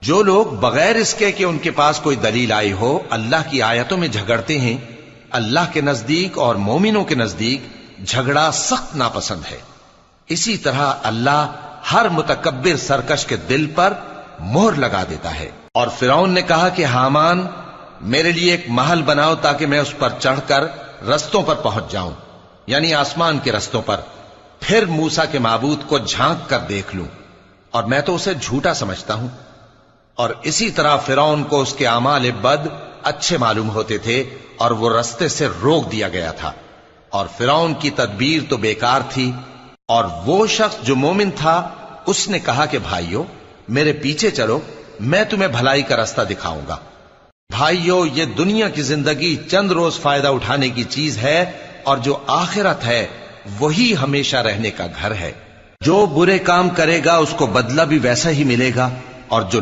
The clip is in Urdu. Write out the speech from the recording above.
جو لوگ بغیر اس کے کہ ان کے پاس کوئی دلیل آئی ہو اللہ کی آیتوں میں جھگڑتے ہیں، اللہ کے نزدیک اور مومنوں کے نزدیک جھگڑا سخت ناپسند ہے۔ اسی طرح اللہ ہر متکبر سرکش کے دل پر مہر لگا دیتا ہے۔ اور فرعون نے کہا کہ حامان میرے لیے ایک محل بناؤ تاکہ میں اس پر چڑھ کر رستوں پر پہنچ جاؤں، یعنی آسمان کے رستوں پر، پھر موسیٰ کے معبود کو جھانک کر دیکھ لوں، اور میں تو اسے جھوٹا سمجھتا ہوں۔ اور اسی طرح فرعون کو اس کے اعمال بد اچھے معلوم ہوتے تھے اور وہ رستے سے روک دیا گیا تھا، اور فرعون کی تدبیر تو بیکار تھی۔ اور وہ شخص جو مومن تھا اس نے کہا کہ بھائیو میرے پیچھے چلو، میں تمہیں بھلائی کا رستہ دکھاؤں گا۔ بھائیو یہ دنیا کی زندگی چند روز فائدہ اٹھانے کی چیز ہے، اور جو آخرت ہے وہی ہمیشہ رہنے کا گھر ہے۔ جو برے کام کرے گا اس کو بدلہ بھی ویسا ہی ملے گا، اور جو